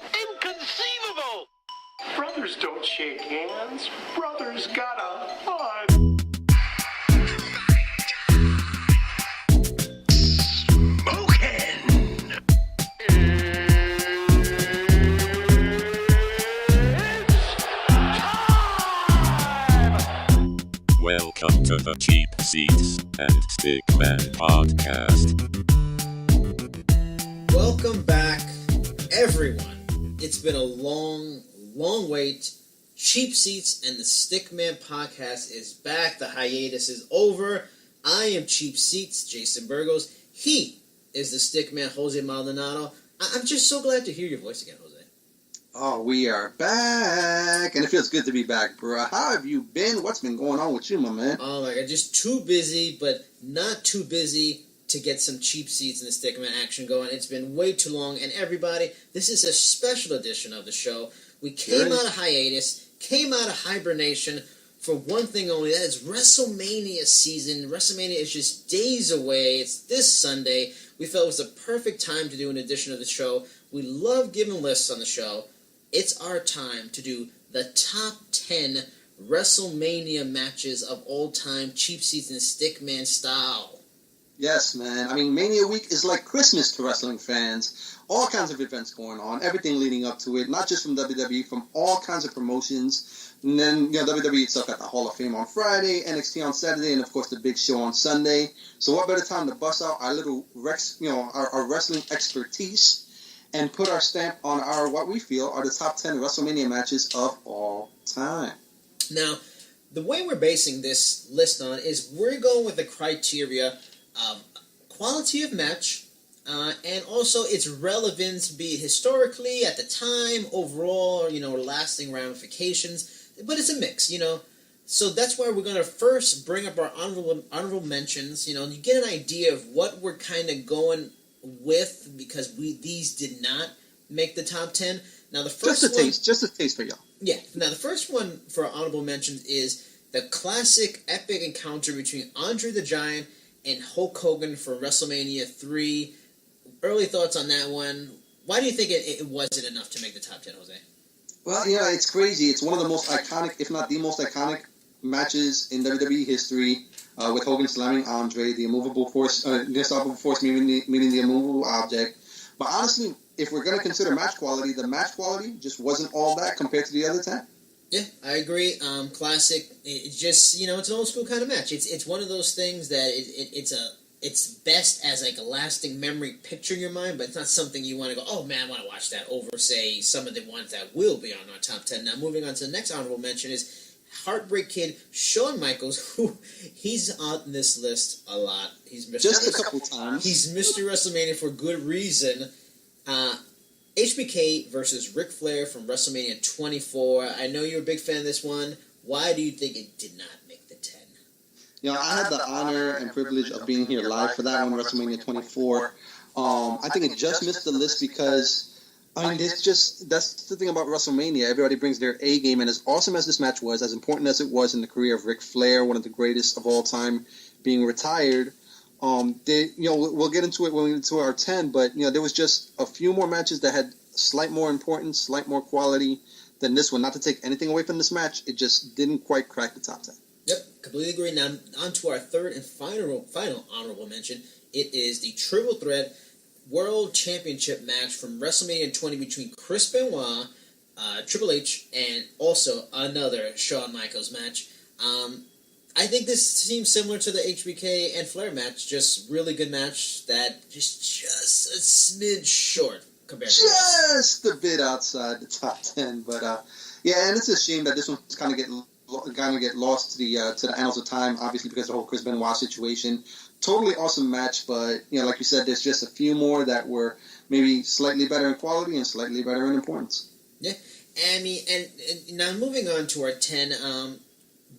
Inconceivable! Brothers don't shake hands. Brothers gotta hug. Welcome to the Seats and Stickman podcast. Welcome back, everyone. It's been a long wait. Cheap Seats and the Stickman podcast is back. The hiatus is over. I am Cheap Seats, Jason Burgos. He is the Stickman, Jose Maldonado. I'm just so glad to hear your voice again, Jose. Oh, we are back, and it feels good to be back, bro. How have you been? What's been going on with you, my man? Oh my god, just too busy, but not too busy to get some Cheap Seats and the Stickman action going. It's been way too long, and everybody, this is a special edition of the show. We came out of hiatus, came out of hibernation for one thing only, that is WrestleMania season. WrestleMania is just days away. It's this Sunday. We felt it was the perfect time to do an edition of the show. We love giving lists on the show. It's our time to do the top 10 WrestleMania matches of all time, Cheap Seats and Stickman style. Yes, man. I mean, Mania Week is like Christmas to wrestling fans. All kinds of events going on, everything leading up to it, not just from WWE, from all kinds of promotions. And then, WWE itself got the Hall of Fame on Friday, NXT on Saturday, and of course the big show on Sunday. So what better time to bust out our little, our wrestling expertise and put our stamp on our, what we feel are the top 10 WrestleMania matches of all time. Now, the way we're basing this list on is we're going with the criteria of quality of match, and also its relevance, be it historically, at the time, overall, lasting ramifications. But it's a mix, So that's why we're going to first bring up our honorable mentions. You get an idea of what we're kind of going with, because these did not make the top 10. Now the first just a taste for y'all. Yeah. Now the first one for our honorable mentions is the classic epic encounter between Andre the Giant and Hulk Hogan for WrestleMania 3. Early thoughts on that one. Why do you think it wasn't enough to make the top 10, Jose? Well, it's crazy. It's one of the most iconic, if not the most iconic, matches in WWE history. With Hogan slamming Andre, the immovable force, the unstoppable force meaning the immovable object. But honestly, if we're going to consider match quality, the match quality just wasn't all that compared to the other 10. Yeah, I agree. Classic. It's just, it's an old school kind of match. It's one of those things that it's best as like a lasting memory picture in your mind, but it's not something you want to go, oh man, I want to watch that over, say, some of the ones that will be on our top 10. Now, moving on to the next honorable mention is Heartbreak Kid Shawn Michaels, who he's on this list a lot. He's Mr. Just a couple times. He's Mr. WrestleMania for good reason. HBK versus Ric Flair from WrestleMania 24. I know you're a big fan of this one. Why do you think it did not make the 10? I had the honor and privilege of being here live for that one, WrestleMania 24. I think it just missed the list because, that's the thing about WrestleMania. Everybody brings their A game, and as awesome as this match was, as important as it was in the career of Ric Flair, one of the greatest of all time, being retired, we'll get into it when we get to our 10, but, there was just a few more matches that had slight more importance, slight more quality than this one. Not to take anything away from this match, it just didn't quite crack the top 10. Yep, completely agree. Now, on to our third and final honorable mention. It is the Triple Threat World Championship match from WrestleMania 20 between Chris Benoit, Triple H, and also another Shawn Michaels match. I think this seems similar to the HBK and Flair match. Just really good match that just a smidge short compared to just a bit outside the top 10. But and it's a shame that this one's kind of get lost to the annals of time, obviously because of the whole Chris Benoit situation. Totally awesome match, but like you said, there's just a few more that were maybe slightly better in quality and slightly better in importance. Yeah, I mean, and now moving on to our 10.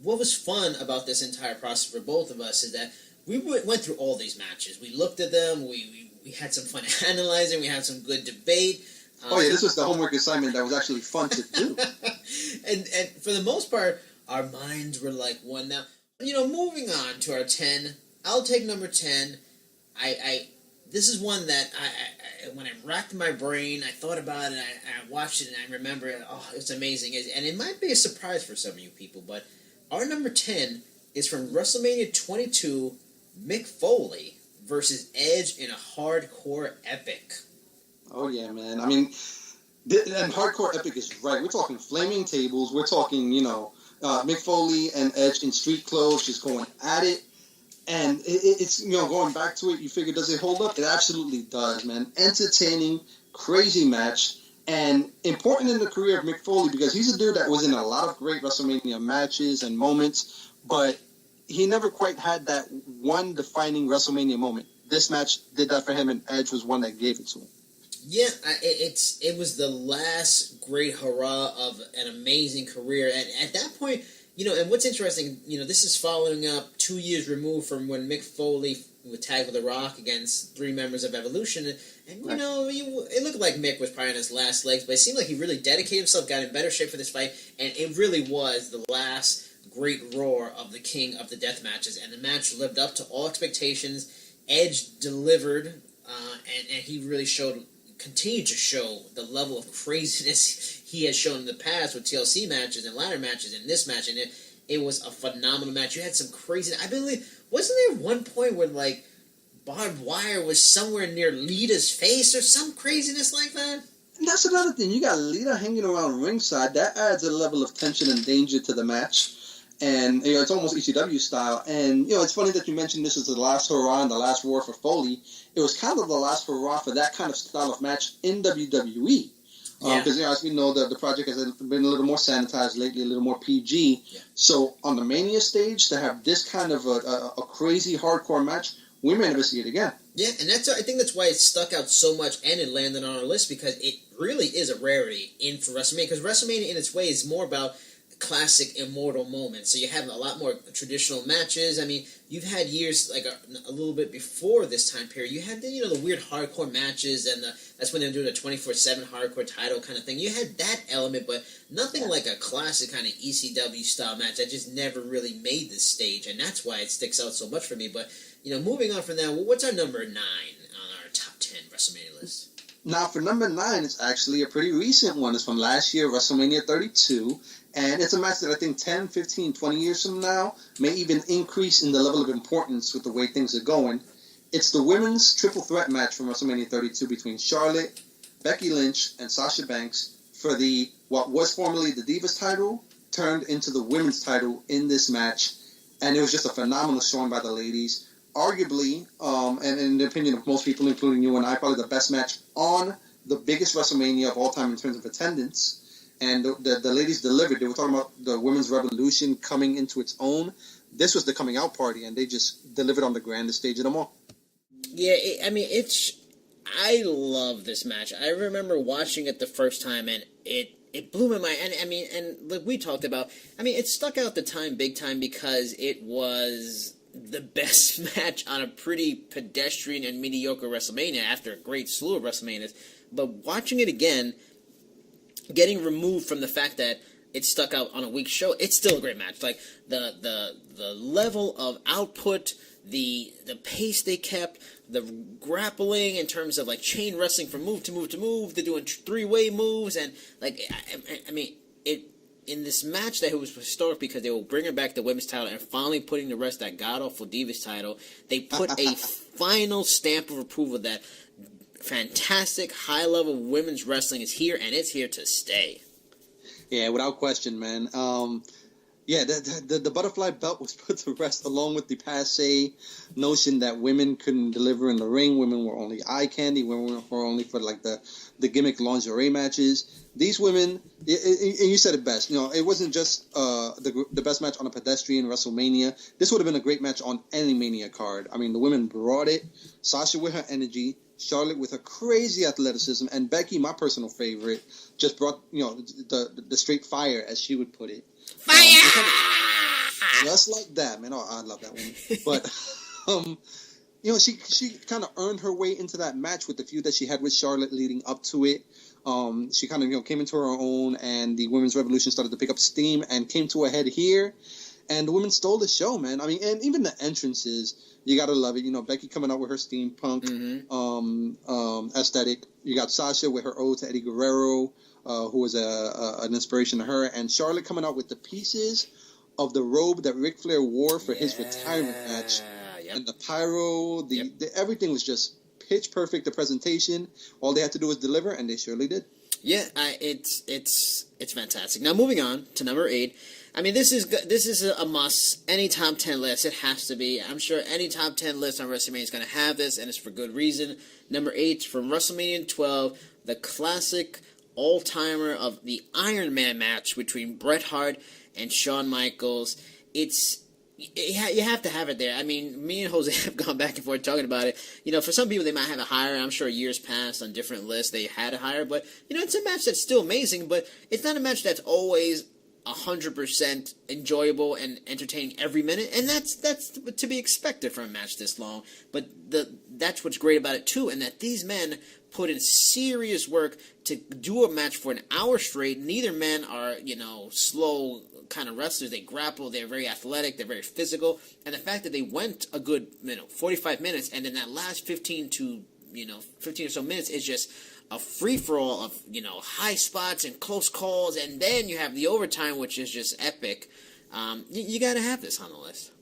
What was fun about this entire process for both of us is that we went through all these matches. We looked at them. We had some fun analyzing. We had some good debate. This was the homework assignment that was actually fun to do. and for the most part, our minds were like one. Now, moving on to our 10. I'll take number 10. this is one that I when I racked my brain, I thought about it, I watched it, and I remember it. Oh, it's amazing. And it might be a surprise for some of you people, but our number 10 is from WrestleMania 22, Mick Foley versus Edge in a hardcore epic. Oh, yeah, man. I mean, and hardcore epic is right. We're talking flaming tables. We're talking, Mick Foley and Edge in street clothes just going at it. And it's, going back to it, you figure, does it hold up? It absolutely does, man. Entertaining, crazy match. And important in the career of Mick Foley because he's a dude that was in a lot of great WrestleMania matches and moments, but he never quite had that one defining WrestleMania moment. This match did that for him, and Edge was one that gave it to him. Yeah, it was the last great hurrah of an amazing career. And at that point, and what's interesting, this is following up 2 years removed from when Mick Foley would tag with The Rock against 3 members of Evolution. And it looked like Mick was probably on his last legs, but it seemed like he really dedicated himself, got in better shape for this fight, and it really was the last great roar of the king of the death matches. And the match lived up to all expectations. Edge delivered, and he really continued to show the level of craziness he has shown in the past with TLC matches and ladder matches and this match, and it was a phenomenal match. You had some crazy... I believe... Wasn't there one point where, barbed wire was somewhere near Lita's face or some craziness like that? And that's another thing. You got Lita hanging around ringside. That adds a level of tension and danger to the match. And, it's almost ECW style. And, it's funny that you mentioned this is the last hurrah and the last roar for Foley. It was kind of the last hurrah for that kind of style of match in WWE. Because, as we know, the project has been a little more sanitized lately, a little more PG. Yeah. So, on the Mania stage, to have this kind of a crazy hardcore match, we may never see it again. Yeah, and I think that's why it stuck out so much and it landed on our list, because it really is a rarity for WrestleMania. Because WrestleMania, in its way, is more about classic immortal moments. So you have a lot more traditional matches. I mean, you've had years a little bit before this time period. You had the weird hardcore matches, and that's when they were doing a 24/7 hardcore title kind of thing. You had that element, but nothing like a classic kind of ECW style match that just never really made the stage, and that's why it sticks out so much for me. But moving on from that, what's our number 9 on our top 10 WrestleMania list? Now, for number 9, it's actually a pretty recent one. It's from last year, WrestleMania 32. And it's a match that I think 10, 15, 20 years from now may even increase in the level of importance with the way things are going. It's the women's triple threat match from WrestleMania 32 between Charlotte, Becky Lynch, and Sasha Banks for what was formerly the Divas title turned into the women's title in this match. And it was just a phenomenal showing by the ladies. Arguably, and in the opinion of most people, including you and I, probably the best match on the biggest WrestleMania of all time in terms of attendance. And the ladies delivered. They were talking about the women's revolution coming into its own. This was the coming out party, and they just delivered on the grandest stage of them all. Yeah, I love this match. I remember watching it the first time, and it blew my mind. And like we talked about, it stuck out the time big time because it was the best match on a pretty pedestrian and mediocre WrestleMania after a great slew of WrestleManias. But watching it again, getting removed from the fact that it stuck out on a weak show, it's still a great match. Like the level of output, the pace they kept, the grappling in terms of chain wrestling from move to move to move. They're doing 3-way moves, and it in this match that it was historic because they were bringing back the women's title and finally putting to rest that god awful Divas title. They put a final stamp of approval that fantastic high-level women's wrestling is here, and it's here to stay. Yeah, without question, man. The butterfly belt was put to rest along with the passé notion that women couldn't deliver in the ring. Women were only eye candy. Women were only for the gimmick lingerie matches. These women, and you said it best. It wasn't just the best match on a pedestrian WrestleMania. This would have been a great match on any Mania card. The women brought it. Sasha with her energy, Charlotte with her crazy athleticism, and Becky, my personal favorite, just brought the straight fire, as she would put it. Fire! Just like that, man. Oh, I love that woman. But she kind of earned her way into that match with the feud that she had with Charlotte leading up to it. She kind of came into her own, and the women's revolution started to pick up steam and came to a head here. And the women stole the show, man. I mean, and even the entrances, you gotta love it. You know, Becky coming out with her steampunk aesthetic. You got Sasha with her ode to Eddie Guerrero, who was an inspiration to her, and Charlotte coming out with the pieces of the robe that Ric Flair wore for his retirement match, and the pyro, the everything was just pitch perfect. The presentation, all they had to do was deliver, and they surely did. Yeah, it's fantastic. Now moving on to number 8. I mean, this is a must. Any top 10 list, it has to be. I'm sure any top 10 list on WrestleMania is going to have this, and it's for good reason. Number 8 from WrestleMania 12, the classic all-timer of the Iron Man match between Bret Hart and Shawn Michaels. You have to have it there. I mean, me and Jose have gone back and forth talking about it. You know, for some people, they might have it higher. I'm sure years past on different lists, they had it higher. But, you know, it's a match that's still amazing, but it's not a match that's always 100% enjoyable and entertaining every minute. And that's to be expected from a match this long. But that's what's great about it, too, and that these men put in serious work to do a match for an hour straight. Neither men are, you know, slow kind of wrestlers. They grapple, they're very athletic, they're very physical, and the fact that they went a good 45 minutes, and then that last 15 or so minutes is just a free-for-all of high spots and close calls, and then you have the overtime, which is just epic. You gotta have this on the list.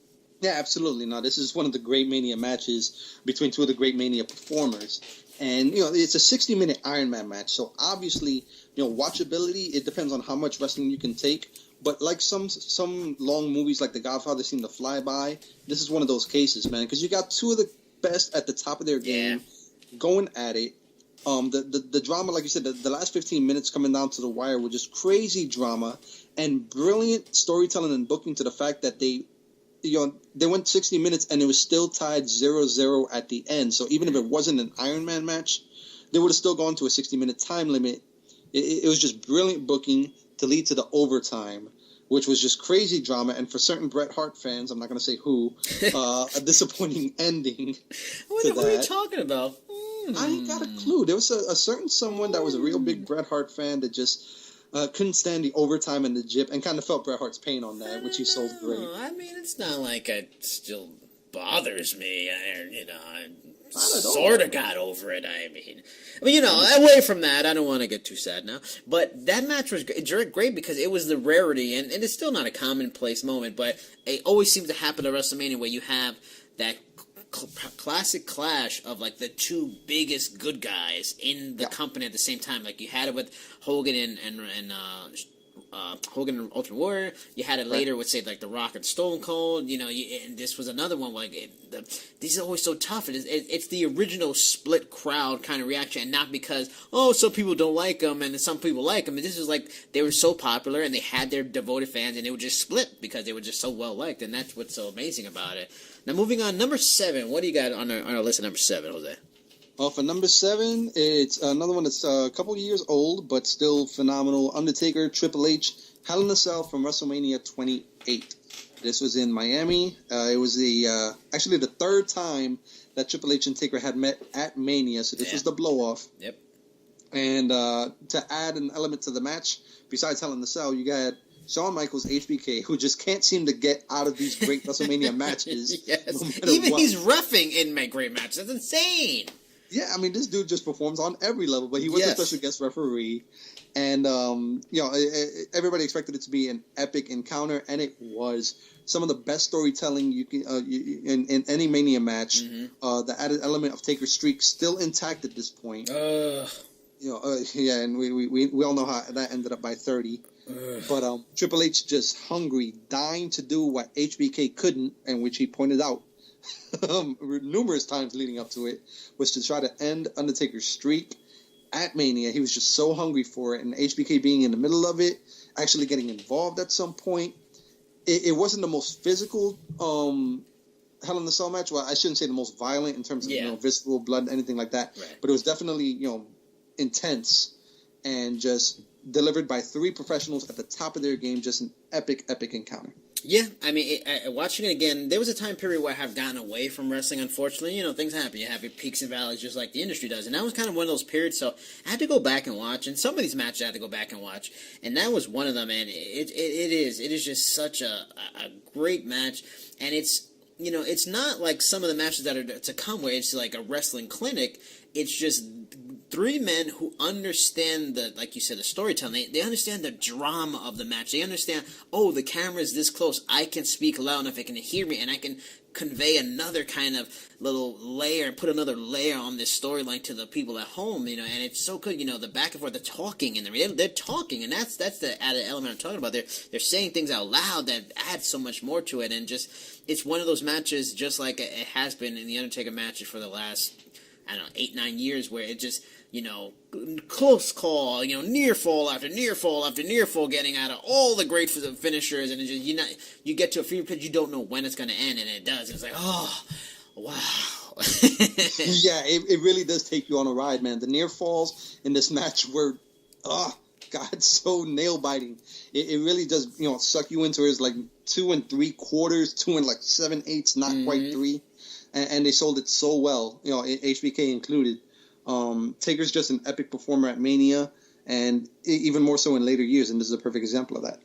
Yeah, absolutely. Now, this is one of the great Mania matches between two of the great Mania performers. And, it's a 60-minute Iron Man match. So, obviously, watchability, it depends on how much wrestling you can take. But like some long movies like The Godfather seem to fly by, this is one of those cases, man. Because you got two of the best at the top of their game going at it. The drama, like you said, the last 15 minutes coming down to the wire were just crazy drama and brilliant storytelling and booking to the fact that they went 60 minutes and it was still tied 0-0 at the end. So even if it wasn't an Iron Man match, they would have still gone to a 60-minute time limit. It was just brilliant booking to lead to the overtime, which was just crazy drama. And for certain Bret Hart fans, I'm not going to say who, a disappointing ending. What are you talking about? I ain't got a clue. There was a certain someone that was a real big Bret Hart fan that just couldn't stand the overtime and the jip and kind of felt Bret Hart's pain on that, which he sold great. I mean, it's not like it still bothers me. I sort of got over it. I mean, away from that, I don't want to get too sad now. But that match was great because it was the rarity, and it's still not a commonplace moment, but it always seems to happen at WrestleMania where you have that classic clash of like the two biggest good guys in the company at the same time. Like you had it with Hogan and Hogan and Ultimate Warrior. You had it later with, say, like The Rock and Stone Cold. And this was another one. Like these are always so tough. It's the original split crowd kind of reaction, and not because some people don't like them and some people like them. And this is like they were so popular and they had their devoted fans, and they would just split because they were just so well liked, and that's what's so amazing about it. Now moving on, number 7. What do you got on our list of number 7, Jose? Well, for number 7, it's another one that's a couple years old, but still phenomenal. Undertaker, Triple H, Hell in a Cell from WrestleMania 28. This was in Miami. It was actually the third time that Triple H and Taker had met at Mania, so this was the blow-off. Yep. And to add an element to the match, besides Hell in a Cell, you got Shawn Michaels, HBK, who just can't seem to get out of these great WrestleMania matches. Yes. No Even what. he's reffing in my great matches. That's insane. Yeah, I mean, this dude just performs on every level, but he was a special guest referee. And, everybody expected it to be an epic encounter, and it was. Some of the best storytelling you can in any Mania match. Mm-hmm. The added element of Taker's streak still intact at this point. And we all know how that ended up by 30. But Triple H just hungry, dying to do what HBK couldn't, and which he pointed out numerous times leading up to it, was to try to end Undertaker's streak at Mania. He was just so hungry for it, and HBK being in the middle of it, actually getting involved at some point. It wasn't the most physical Hell in a Cell match. Well, I shouldn't say the most violent in terms of visceral blood, anything like that. Right. But it was definitely intense and just delivered by 3 professionals at the top of their game. Just an epic encounter. Yeah, I mean, watching it again, there was a time period where I have gotten away from wrestling, unfortunately. You know, things happen. You have your peaks and valleys just like the industry does. And that was kind of one of those periods, so I had to go back and watch. And some of these matches I had to go back and watch. And that was one of them, and it is just such a great match. And it's, you know, it's not like some of the matches that are to come where it's like a wrestling clinic. It's just three men who understand like you said, the storytelling. They understand the drama of the match. They understand, oh, the camera is this close. I can speak loud enough. It can hear me, and I can convey another kind of little layer, put another layer on this storyline to the people at home, you know, and it's so good, you know, the back and forth, the talking, and they're talking, and that's the added element I'm talking about. They're saying things out loud that add so much more to it, and just, it's one of those matches, just like it has been in the Undertaker matches for the last, I don't know, 8-9 years, where it just, you know, close call, you know, near fall after near fall after near fall, getting out of all the great finishers, and it just, you get to a fever pitch, you don't know when it's going to end, and it does. It's like, oh, wow. Yeah, it really does take you on a ride, man. The near falls in this match were, oh, God, so nail biting. It really does, you know, suck you into it. It's like 2 3/4, 2 7/8, not quite 3. And they sold it so well, you know, HBK included. Taker's just an epic performer at Mania, and even more so in later years, and this is a perfect example of that.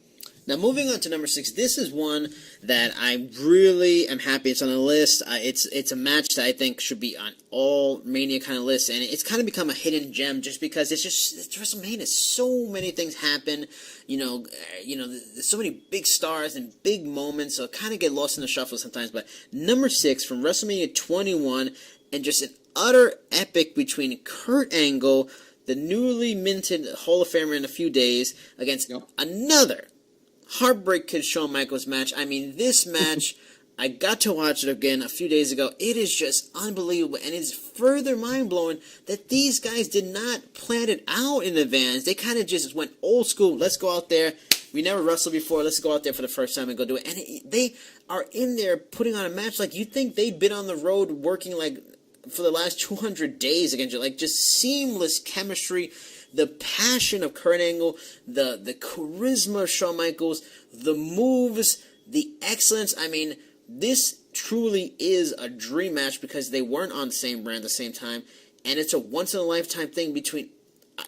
Now, moving on to number 6, this is one that I really am happy it's on the list. It's a match that I think should be on all Mania kind of lists, and it's kind of become a hidden gem just because it's WrestleMania. So many things happen, you know, there's so many big stars and big moments, so it kind of get lost in the shuffle sometimes. But number 6 from WrestleMania 21, and just an utter epic between Kurt Angle, the newly minted Hall of Famer in a few days, against another Heartbreak Kid Shawn Michaels match. I mean, this match, I got to watch it again a few days ago. It is just unbelievable, and it's further mind-blowing that these guys did not plan it out in advance. They kind of just went old school. Let's go out there. We never wrestled before. Let's go out there for the first time and go do it. And they are in there putting on a match like you'd think they'd been on the road working like for the last 200 days against you. Like, just seamless chemistry. The passion of Kurt Angle, the charisma of Shawn Michaels, the moves, the excellence. I mean, this truly is a dream match because they weren't on the same brand at the same time, and it's a once-in-a-lifetime thing between...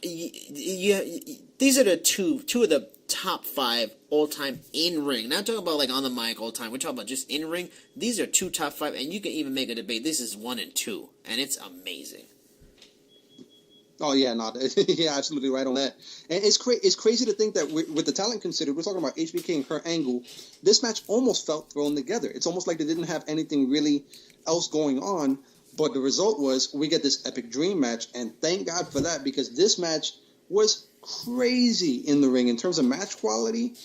these are the two of the top 5 all-time in-ring. Not talking about like on the mic all-time. We're talking about just in-ring. These are 2 top 5, and you can even make a debate. This is 1 and 2, and it's amazing. Oh, yeah, no, yeah, absolutely right on that. And it's crazy to think that with the talent considered, we're talking about HBK and Kurt Angle, this match almost felt thrown together. It's almost like they didn't have anything really else going on, but the result was we get this epic dream match, and thank God for that, because this match was crazy in the ring in terms of match quality.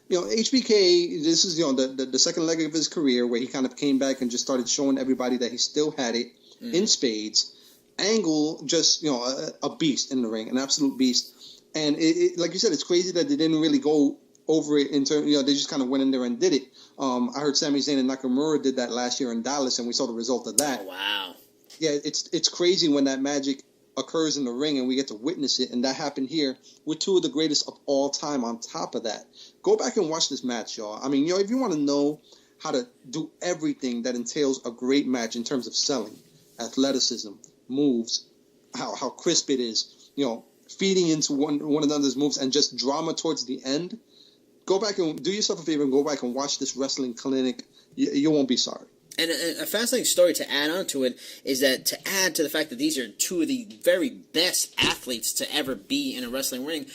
You know, HBK, this is, you know, the second leg of his career where he kind of came back and just started showing everybody that he still had it in spades. Angle, just, you know, a beast in the ring, an absolute beast. And it, like you said, it's crazy that they didn't really go over it in terms, you know, they just kind of went in there and did it. I heard Sami Zayn and Nakamura did that last year in Dallas, and we saw the result of that. Oh, wow. Yeah, it's crazy when that magic occurs in the ring and we get to witness it, and that happened here with 2 of the greatest of all time on top of that. Go back and watch this match, y'all. I mean, you know, if you want to know how to do everything that entails a great match in terms of selling, athleticism, moves, how crisp it is, you know, feeding into one another's moves, and just drama towards the end, go back and do yourself a favor and go back and watch this wrestling clinic. You won't be sorry. And a fascinating story to add on to it is that, to add to the fact that these are 2 of the very best athletes to ever be in a wrestling ring,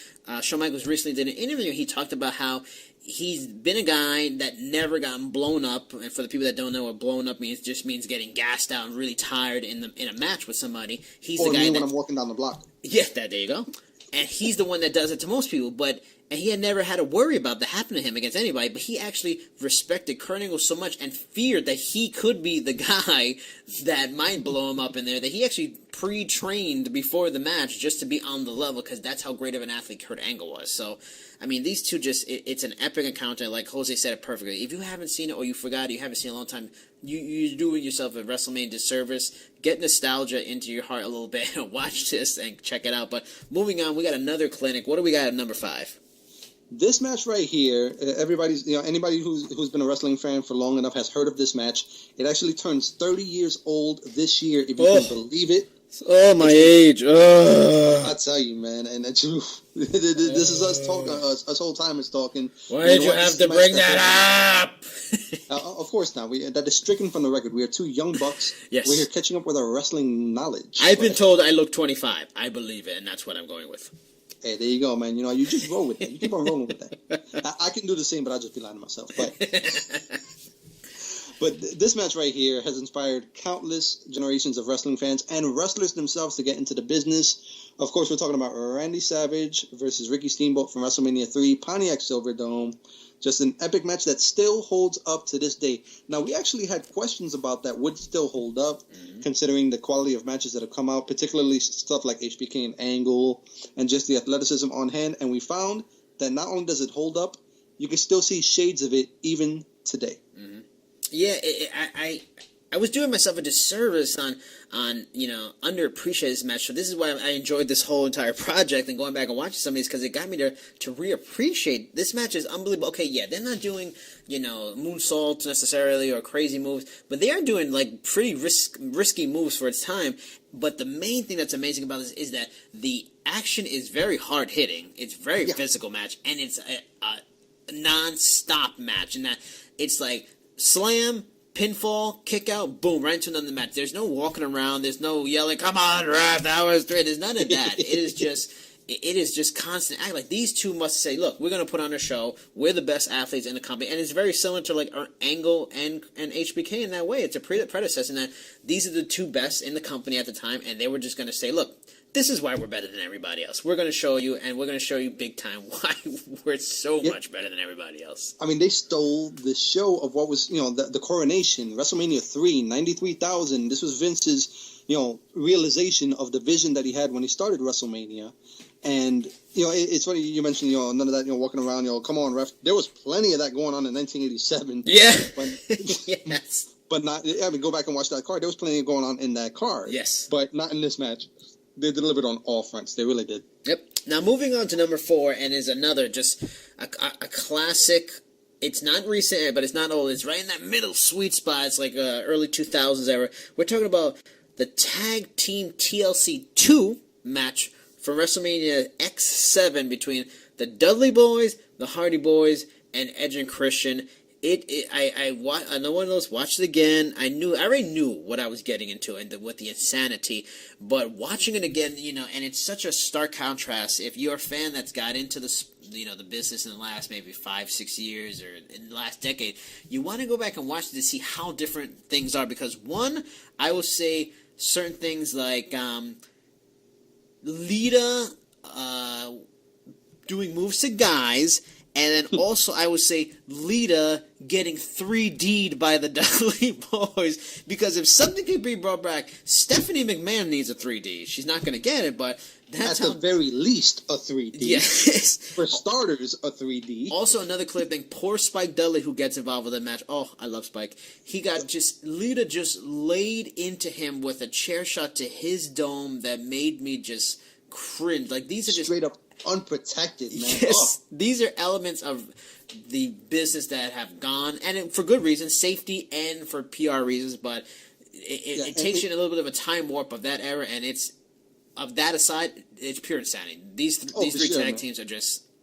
Shawn Michaels recently did an interview. He talked about how he's been a guy that never gotten blown up, and for the people that don't know what blown up means, just means getting gassed out and really tired in a match with somebody. He's or the guy me when I'm walking down the block. Yeah, there you go. And he's the one that does it to most people, and he had never had to worry about that happening to him against anybody, but he actually respected Kurt Angle so much and feared that he could be the guy that might blow him up in there, that he actually pre-trained before the match just to be on the level, because that's how great of an athlete Kurt Angle was. So, I mean, these two just, it's an epic encounter. Like Jose said it perfectly. If you haven't seen it or you forgot it, you haven't seen it in a long time, you're doing yourself a WrestleMania disservice. Get nostalgia into your heart a little bit and watch this and check it out. But moving on, we got another clinic. What do we got at number 5? This match right here, anybody who's been a wrestling fan for long enough has heard of this match. It actually turns 30 years old this year, if you can believe it. Oh, my age. I tell you, man, and this is us talking. Us whole time is talking. Why did you have to bring that up? Of course not. That is stricken from the record. We are two young bucks. Yes. We're here catching up with our wrestling knowledge. I've been told I look 25. I believe it, and that's what I'm going with. Hey, there you go, man. You just roll with that. You keep on rolling with that. I can do the same, but I'll just be lying to myself. But this match right here has inspired countless generations of wrestling fans and wrestlers themselves to get into the business. Of course, we're talking about Randy Savage versus Ricky Steamboat from WrestleMania 3, Pontiac Silverdome. Just an epic match that still holds up to this day. Now, we actually had questions about that would still hold up, considering the quality of matches that have come out, particularly stuff like HBK and Angle, and just the athleticism on hand. And we found that not only does it hold up, you can still see shades of it even today. Mm-hmm. Yeah, I was doing myself a disservice on underappreciate this match. So this is why I enjoyed this whole entire project and going back and watching some of these, because it got me to reappreciate this match. Is unbelievable. Okay, yeah, they're not doing moonsaults necessarily or crazy moves, but they are doing like pretty risky moves for its time. But the main thing that's amazing about this is that the action is very hard hitting. It's very physical match, and it's a non-stop match, and that it's like slam, pinfall, kick out, boom, right into another match. There's no walking around. There's no yelling, come on, ref, that was 3. There's none of that. It is just constant act. Like, these two must say, look, we're going to put on a show. We're the best athletes in the company. And it's very similar to, like, Angle and HBK in that way. It's a predecessor in that these are the two best in the company at the time, and they were just going to say, look, this is why we're better than everybody else. We're going to show you, and we're going to show you big time why we're so much better than everybody else. I mean, they stole the show of what was, the coronation, WrestleMania 3, 93,000. This was Vince's, realization of the vision that he had when he started WrestleMania. And, it's funny you mentioned, none of that, walking around, come on, ref. There was plenty of that going on in 1987. Yeah. Yes. But not, go back and watch that card. There was plenty going on in that card. Yes. But not in this match. They delivered on all fronts. They really did. Yep. Now, moving on to number 4, and is another just a classic. It's not recent, but it's not old. It's right in that middle sweet spot. It's like early 2000s era. We're talking about the Tag Team TLC 2 match from WrestleMania X7 between the Dudley Boys, the Hardy Boys, and Edge and Christian. I know one of those, watched it again. I already knew what I was getting into and with the insanity, but watching it again, and it's such a stark contrast. If you're a fan that's got into the business in the last maybe 5-6 years or in the last decade, you want to go back and watch it to see how different things are. Because one, I will say certain things like Lita doing moves to guys. And then also, I would say, Lita getting 3D'd by the Dudley Boys. Because if something can be brought back, Stephanie McMahon needs a 3D. She's not going to get it, but that's at the very least a 3D. Yes. For starters, a 3D. Also, another clear thing, poor Spike Dudley, who gets involved with the match. Oh, I love Spike. Lita just laid into him with a chair shot to his dome that made me just cringe. Like, these are just straight up unprotected, man. Yes, these are elements of the business that have gone, and for good reason, safety and for PR reasons. But it takes you in a little bit of a time warp of that era, and it's of that aside, it's pure insanity. These three tag teams are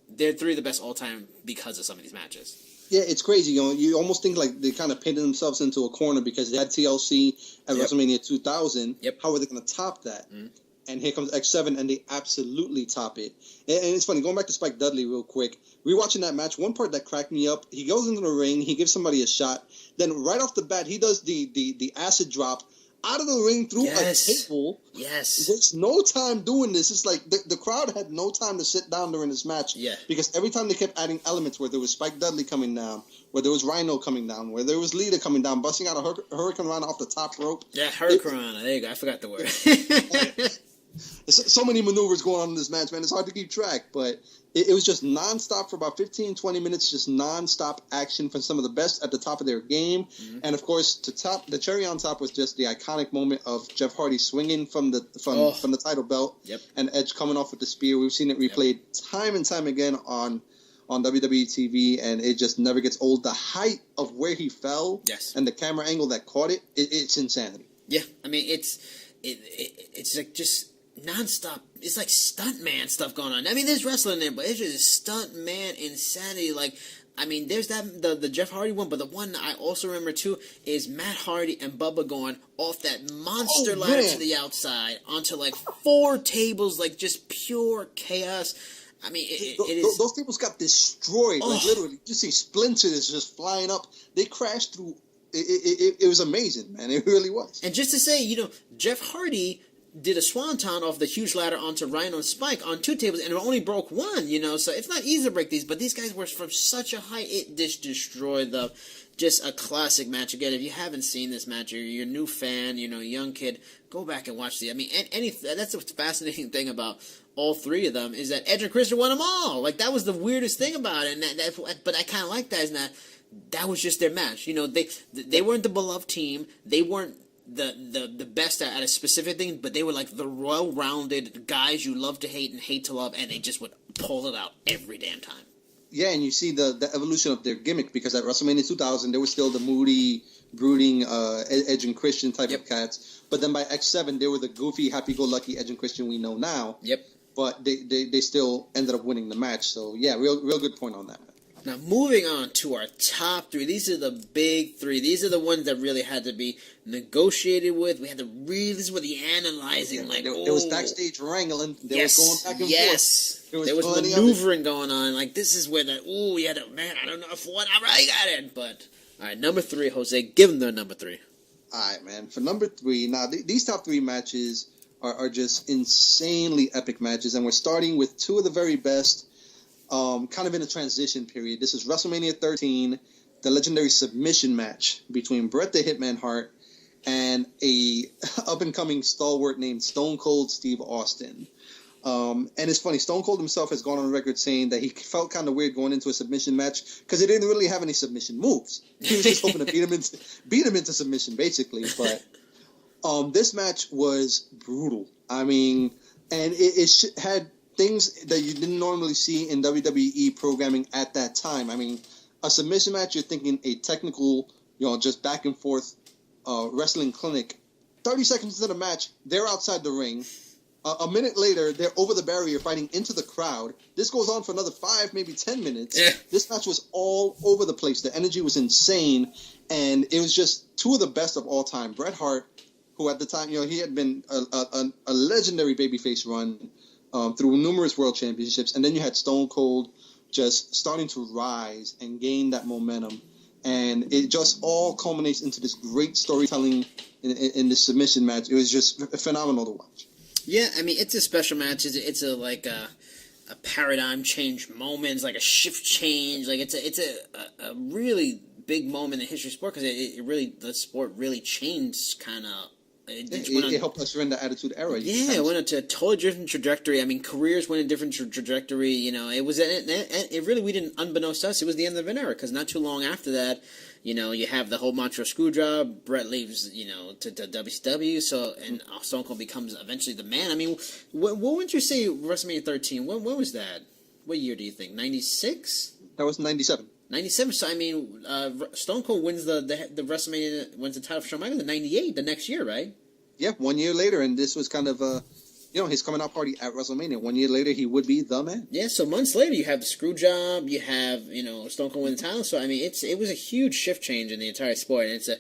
they're 3 of the best all time because of some of these matches. Yeah, it's crazy. You almost think like they kind of painted themselves into a corner because they had TLC at WrestleMania 2000. Yep. How are they going to top that? Mm-hmm. And here comes X7, and they absolutely top it. And it's funny, going back to Spike Dudley real quick, rewatching that match, one part that cracked me up, he goes into the ring, he gives somebody a shot, then right off the bat, he does the acid drop out of the ring through a table. Yes. There's no time doing this. It's like the crowd had no time to sit down during this match. Yeah. Because every time they kept adding elements, where there was Spike Dudley coming down, where there was Rhino coming down, where there was Lita coming down, busting out a Hurricane Rana off the top rope. Yeah, Hurricane Rana. There you go. I forgot the word. So many maneuvers going on in this match, man. It's hard to keep track, but it was just nonstop for about 15, 20 minutes, just nonstop action from some of the best at the top of their game. Mm-hmm. And, of course, the cherry on top was just the iconic moment of Jeff Hardy swinging from the title belt, and Edge coming off with the spear. We've seen it replayed time and time again on on WWE TV, and it just never gets old. The height of where he fell, Yes, and the camera angle that caught it's insanity. Yeah, I mean it's like just nonstop. It's like stuntman stuff going on. I mean, there's wrestling in there, but it's just stuntman insanity. Like, I mean, there's the Jeff Hardy one, but the one I also remember too is Matt Hardy and Bubba going off that monster ladder to the outside onto like 4 tables, like just pure chaos. I mean, those tables got destroyed. Like literally, you see splinters just flying up. They crashed through. It was amazing, man. It really was. And just to say, Jeff Hardy did a swanton off the huge ladder onto Rhino and Spike on 2 tables, and it only broke 1, so it's not easy to break these, but these guys were from such a height, it just destroyed them. Just a classic match. Again, if you haven't seen this match, or you're a new fan, young kid, go back and watch the. I mean, that's the fascinating thing about all 3 of them is that Edge and Christian won them all. Like, that was the weirdest thing about it, and but I kind of like that, is that was just their match. They weren't the beloved team. They weren't the best at a specific thing, but they were like the well-rounded guys you love to hate and hate to love, and they just would pull it out every damn time. Yeah, and you see the evolution of their gimmick, because at WrestleMania 2000, they were still the moody, brooding Edge and Christian type of cats. But then by X7, they were the goofy, happy-go-lucky Edge and Christian we know now. Yep. But they still ended up winning the match. So, yeah, real good point on that. Now, moving on to our top 3. These are the big 3. These are the ones that really had to be negotiated with. We had to really, this is where the analyzing, There was backstage wrangling. There was going back and forth. There was maneuvering going on. Like, this is where you had to, man, I don't know if one, all right, got it. But, all right, number 3, Jose, give them their number 3. All right, man. For number 3, now, these top 3 matches are just insanely epic matches. And we're starting with 2 of the very best. Kind of in a transition period. This is WrestleMania 13, the legendary submission match between Bret the Hitman Hart and a up-and-coming stalwart named Stone Cold Steve Austin. And it's funny, Stone Cold himself has gone on record saying that he felt kind of weird going into a submission match because he didn't really have any submission moves. He was just hoping to beat him into submission, basically. But this match was brutal. I mean, and it had things that you didn't normally see in WWE programming at that time. I mean, a submission match, you're thinking a technical, just back and forth wrestling clinic. 30 seconds into the match, they're outside the ring. A minute later, they're over the barrier fighting into the crowd. This goes on for another 5, maybe 10 minutes. Yeah. This match was all over the place. The energy was insane, and it was just 2 of the best of all time. Bret Hart, who at the time, he had been a legendary babyface run, through numerous world championships, and then you had Stone Cold just starting to rise and gain that momentum, and it just all culminates into this great storytelling in this submission match. It was just phenomenal to watch. Yeah, I mean, it's a special match. It's a paradigm change moment. It's like a shift change. Like it's a really big moment in the history of sport, because the sport really changed kind of. It helped us in the Attitude Era. Yeah, it went into a totally different trajectory. I mean, careers went in a different trajectory. It was it really, we didn't, unbeknownst to us, it was the end of an era, because not too long after that, you have the whole Montreal Screwjob. Brett leaves, to WCW. So, and Stone Cold becomes eventually the man. I mean, what would you say WrestleMania 13? When was that? What year do you think? 96? That was 97. 97. So I mean, Stone Cold wins the WrestleMania, wins the title for Shawn Michaels in 98, the next year, right? Yeah, 1 year later, and this was kind of his coming out party at WrestleMania. 1 year later, he would be the man. Yeah, so months later, you have the screw job, you have Stone Cold win the title. So I mean, it was a huge shift change in the entire sport, and it's a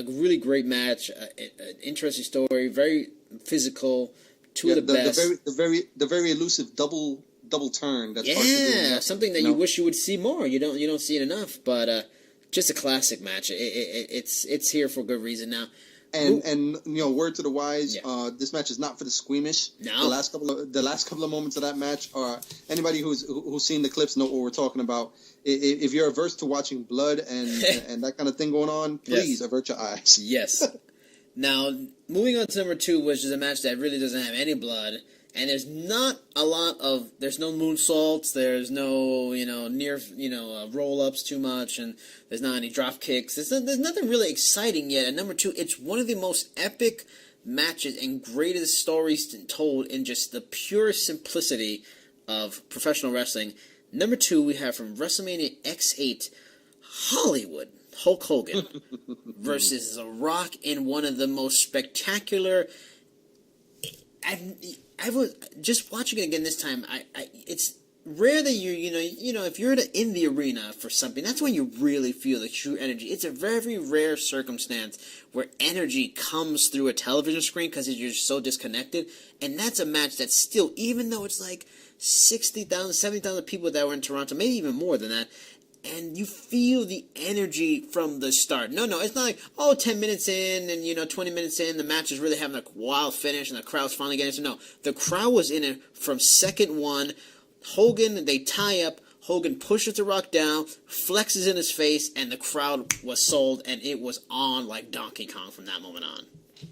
really great match, an interesting story, very physical, 2 of the best. The very elusive double turn. That's something that you wish you would see more. You don't see it enough, but just a classic match. It's here for good reason now. And word to the wise, this match is not for the squeamish. No. The last couple of moments of that match are, anybody who's seen the clips know what we're talking about. If you're averse to watching blood and that kind of thing going on, please avert your eyes. Yes. Now, moving on to number 2, which is a match that really doesn't have any blood. And there's not a lot of, there's no moonsaults, there's no, near, roll-ups too much, and there's not any drop kicks. There's nothing really exciting yet. And number 2, it's one of the most epic matches and greatest stories told in just the pure simplicity of professional wrestling. Number 2, we have from WrestleMania X8, Hollywood, Hulk Hogan versus The Rock in one of the most spectacular. I was just watching it again this time. It's rare that you know if you're in the arena for something, that's when you really feel the true energy. It's a very rare circumstance where energy comes through a television screen because you're so disconnected, and that's a match that still, even though it's like 60,000, 70,000 people that were in Toronto, maybe even more than that, and you feel the energy from the start. No, it's not like, 10 minutes in and, 20 minutes in, the match is really having a wild finish and the crowd's finally getting it. No, the crowd was in it from second one. Hogan, they tie up. Hogan pushes The Rock down, flexes in his face, and the crowd was sold, and it was on like Donkey Kong from that moment on.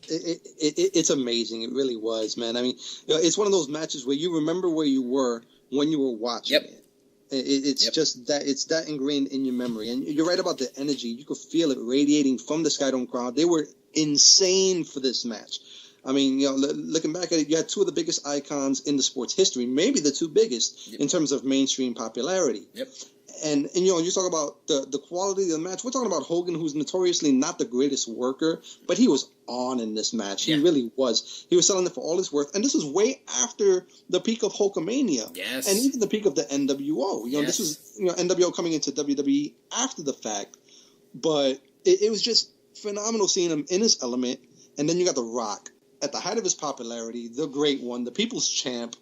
It's amazing. It really was, man. I mean, it's one of those matches where you remember where you were when you were watching it. It's just that it's that ingrained in your memory. And you're right about the energy. You could feel it radiating from the Skydome crowd. They were insane for this match. I mean, looking back at it, you had two of the biggest icons in the sport's history, maybe the two biggest in terms of mainstream popularity. And you talk about the quality of the match. We're talking about Hogan, who's notoriously not the greatest worker, but he was on in this match. He really was. He was selling it for all it's worth. And this was way after the peak of Hulkamania. Yes. And even the peak of the NWO. This was NWO coming into WWE after the fact. But it was just phenomenal seeing him in his element. And then you got The Rock at the height of his popularity, the great one, the people's champ,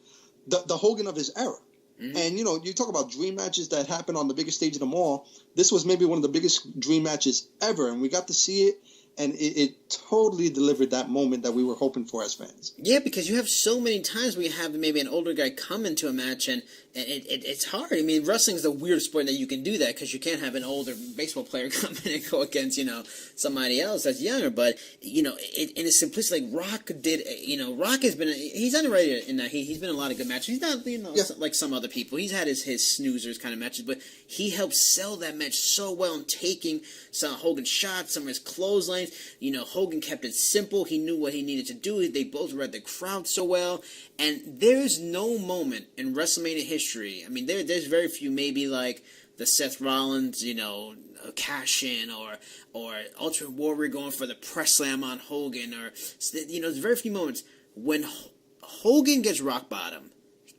the Hogan of his era. Mm-hmm. And, you talk about dream matches that happen on the biggest stage of them all. This was maybe one of the biggest dream matches ever, and we got to see it, and it totally delivered that moment that we were hoping for as fans. Yeah, because you have so many times where you have maybe an older guy come into a match, and it's hard. I mean, wrestling's a weird sport that you can do that because you can't have an older baseball player come in and go against, somebody else that's younger. But, in its simplicity, like Rock did, Rock has been, he's underrated in that he's been in a lot of good matches. He's not, like some other people. He's had his snoozers kind of matches, but he helped sell that match so well in taking some Hogan's shots, some of his clotheslines. Hogan kept it simple. He knew what he needed to do. They both read the crowd so well. And there's no moment in WrestleMania history. I mean, there's very few, maybe like the Seth Rollins, cash-in or Ultimate Warrior going for the press slam on Hogan, or, there's very few moments when Hogan gets rock bottom,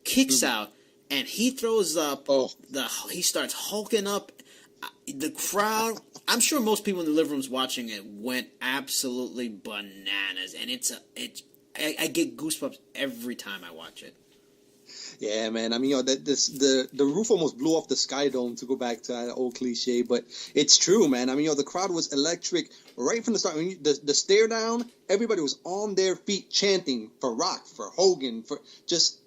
kicks out, and he throws up, he starts hulking up. The crowd, I'm sure most people in the living rooms watching it went absolutely bananas, and I get goosebumps every time I watch it. Yeah, man. I mean, the roof almost blew off the Skydome, to go back to that old cliche, but it's true, man. I mean, the crowd was electric right from the start. The stare down, everybody was on their feet chanting for Rock, for Hogan, for just,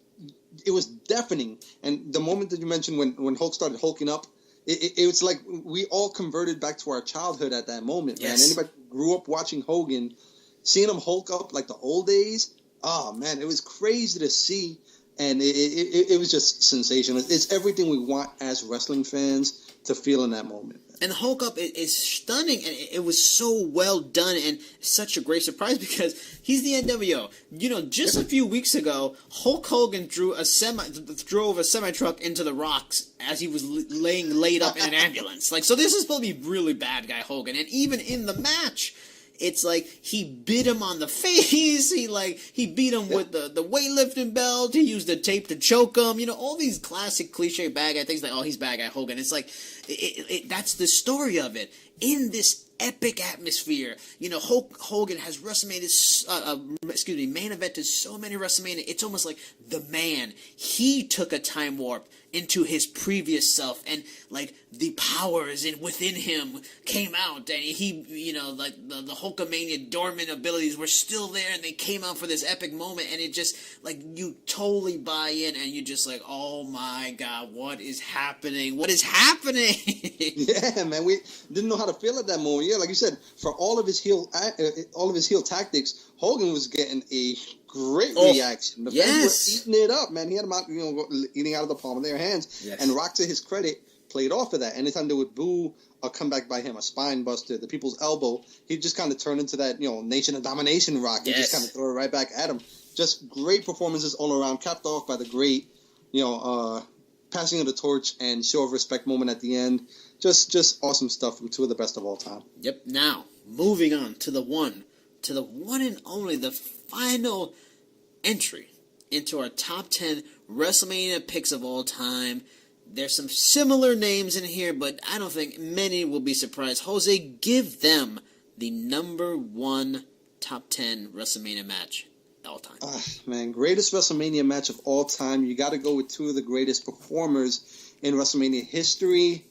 it was deafening. And the moment that you mentioned when Hulk started hulking up, it was like we all converted back to our childhood at that moment, man. Anybody who grew up watching Hogan, seeing him hulk up like the old days, oh, man, it was crazy to see. And it was just sensational. It's everything we want as wrestling fans to feel in that moment. And the Hulk up is stunning, and it was so well done, and such a great surprise because he's the NWO. Just a few weeks ago, Hulk Hogan drove a semi-truck into the rocks as he was laid up in an ambulance. So this is supposed to be really bad guy Hogan, and even in the match, it's like he bit him on the face. He beat him with the weightlifting belt. He used the tape to choke him. All these classic cliche bad guy things like, he's bad guy Hogan. It's like that's the story of it in this epic atmosphere. Hulk Hogan has WrestleMania, main evented so many WrestleMania. It's almost like the man. He took a time warp into his previous self, and the powers within him came out, and he, the Hulkamania dormant abilities were still there, and they came out for this epic moment, and it just you totally buy in, and you just oh my God, what is happening? What is happening? Yeah, man, we didn't know how to feel at that moment. Yeah, like you said, for all of his heel tactics, Hogan was getting a great reaction. The fans were eating it up, man. He had them out, eating out of the palm of their hands. Yes. And Rock, to his credit, played off of that. Anytime they would boo a comeback by him, a spine buster, the people's elbow, he'd just kind of turn into that, Nation of Domination Rock and just kind of throw it right back at him. Just great performances all around, capped off by the great, passing of the torch and show of respect moment at the end. Just awesome stuff from two of the best of all time. Yep. Now, moving on to the one and only, the final entry into our top 10 WrestleMania picks of all time. There's some similar names in here, but I don't think many will be surprised. Jose, give them the number one top 10 WrestleMania match all time. Man, greatest WrestleMania match of all time. You got to go with two of the greatest performers in WrestleMania history.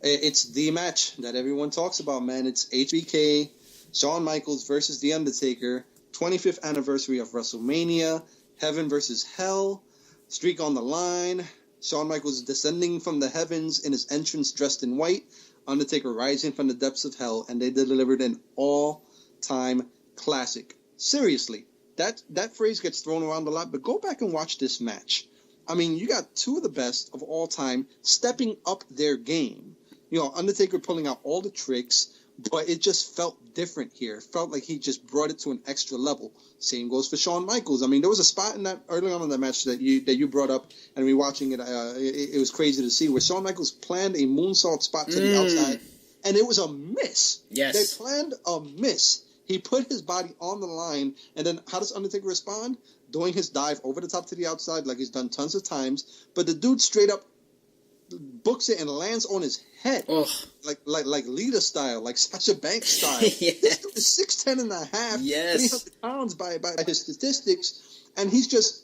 It's the match that everyone talks about, man. It's HBK, Shawn Michaels versus The Undertaker, 25th anniversary of WrestleMania, Heaven versus Hell, streak on the line, Shawn Michaels descending from the heavens in his entrance dressed in white, Undertaker rising from the depths of hell, and they delivered an all-time classic. Seriously, that phrase gets thrown around a lot, but go back and watch this match. I mean, you got two of the best of all time stepping up their game. You know, Undertaker pulling out all the tricks, but it just felt different here. It felt like he just brought it to an extra level. Same goes for Shawn Michaels. I mean, there was a spot in that early on in the match that you brought up, and rewatching it, it was crazy to see where Shawn Michaels planned a moonsault spot to the outside, and it was a miss. Yes. They planned a miss. He put his body on the line, and then how does Undertaker respond? Doing his dive over the top to the outside like he's done tons of times, but the dude straight up books it and lands on his head. Ugh. Like Lita style, like Sasha Banks style. Yes. This dude is 6'10" and a half, Yes. 300 pounds by his statistics, and he's just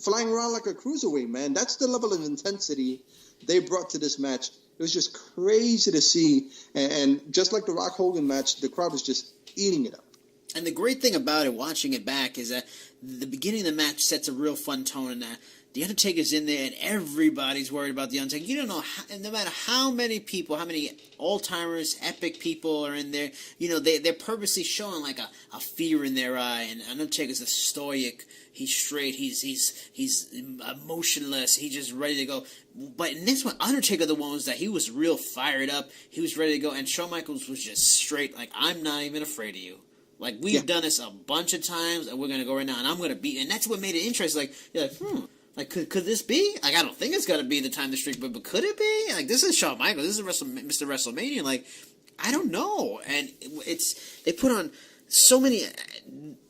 flying around like a cruiserweight, man. That's the level of intensity they brought to this match. It was just crazy to see, and just like the Rock Hogan match, the crowd was just eating it up. And the great thing about it, watching it back, is that the beginning of the match sets a real fun tone, and the Undertaker's in there, and everybody's worried about the Undertaker. You don't know, no matter how many people, how many all-timers, epic people are in there, you know, they're purposely showing like a fear in their eye, and Undertaker's a stoic, he's straight, he's emotionless, he's just ready to go. But in this one, Undertaker, the one was that he was real fired up, he was ready to go, and Shawn Michaels was just straight, like, I'm not even afraid of you. Like, we've done this a bunch of times, and we're going to go right now, and I'm going to beat. And that's what made it interesting. Like, you're like, like, could this be? Like, I don't think it's going to be the time to streak, but could it be? Like, this is Shawn Michaels. This is Mr. WrestleMania. Like, I don't know. And they put on so many.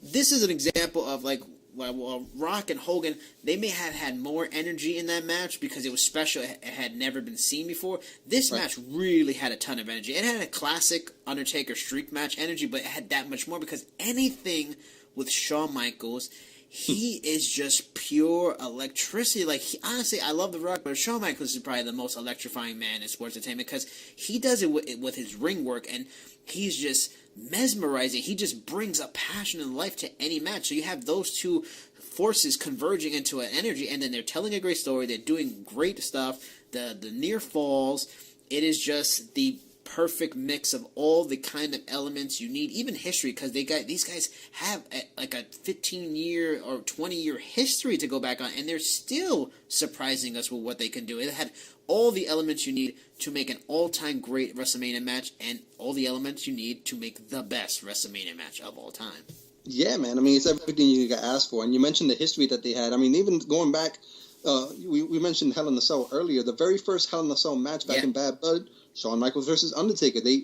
This is an example of, like, well, Rock and Hogan, they may have had more energy in that match because it was special. It had never been seen before. This match really had a ton of energy. It had a classic Undertaker streak match energy, but it had that much more because anything with Shawn Michaels, he is just pure electricity. Like, honestly, I love The Rock, but Shawn Michaels is probably the most electrifying man in sports entertainment because he does it with his ring work, and he's just mesmerizing. He just brings a passion and life to any match. So you have those two forces converging into an energy, and then they're telling a great story. They're doing great stuff. The near falls. It is just the perfect mix of all the kind of elements you need, even history, because these guys have like a 15-year or 20-year history to go back on, and they're still surprising us with what they can do. It had all the elements you need to make an all-time great WrestleMania match, and all the elements you need to make the best WrestleMania match of all time. Yeah, man. I mean, it's everything you got asked for. And you mentioned the history that they had. I mean, even going back, we mentioned Hell in a Cell earlier. The very first Hell in a Cell match back in Bad Blood, Shawn Michaels versus Undertaker. They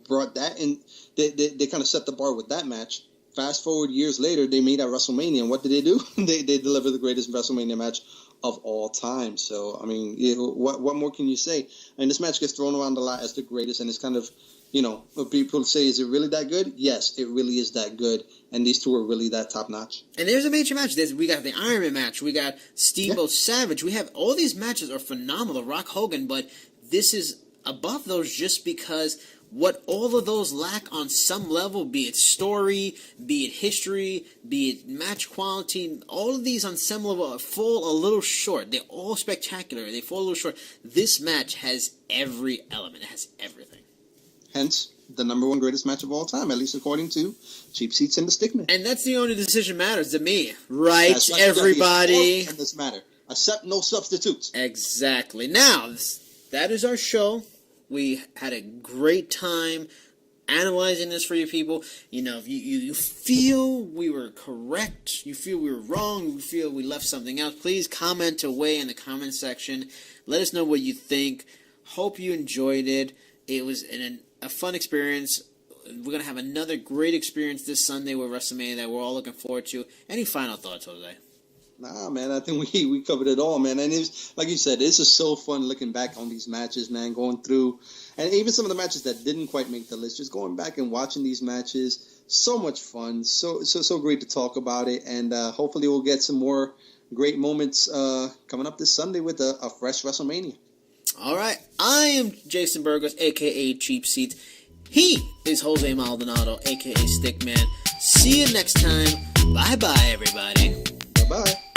brought that in. They kind of set the bar with that match. Fast forward years later, they made at WrestleMania, and what did they do? they delivered the greatest WrestleMania match of all time. So, I mean, what more can you say? I mean, this match gets thrown around a lot as the greatest, and it's kind of, people say, is it really that good? Yes, it really is that good, and these two are really that top-notch. And there's a major match. We got the Iron Man match. We got Steamboat Savage. We have all these matches are phenomenal. Rock Hogan, but this is above those just because what all of those lack on some level, be it story, be it history, be it match quality, all of these on some level fall a little short. They're all spectacular. They fall a little short. This match has every element. It has everything. Hence, the number one greatest match of all time, at least according to Cheap Seats and the Stickman. And that's the only decision matters to me. Right, everybody? In this matter. Accept no substitutes. Exactly. Now, that is our show. We had a great time analyzing this for you people. You know, if you feel we were correct, you feel we were wrong, you feel we left something out, please comment away in the comment section. Let us know what you think. Hope you enjoyed it. It was a fun experience. We're going to have another great experience this Sunday with WrestleMania that we're all looking forward to. Any final thoughts, Jose? Nah, man, I think we covered it all, man. And it's like you said, it's just so fun looking back on these matches, man, going through. And even some of the matches that didn't quite make the list, just going back and watching these matches, so much fun. So great to talk about it. And hopefully we'll get some more great moments coming up this Sunday with a fresh WrestleMania. All right. I am Jason Burgos, a.k.a. Cheap Seats. He is Jose Maldonado, a.k.a. Stickman. See you next time. Bye-bye, everybody. Bye-bye.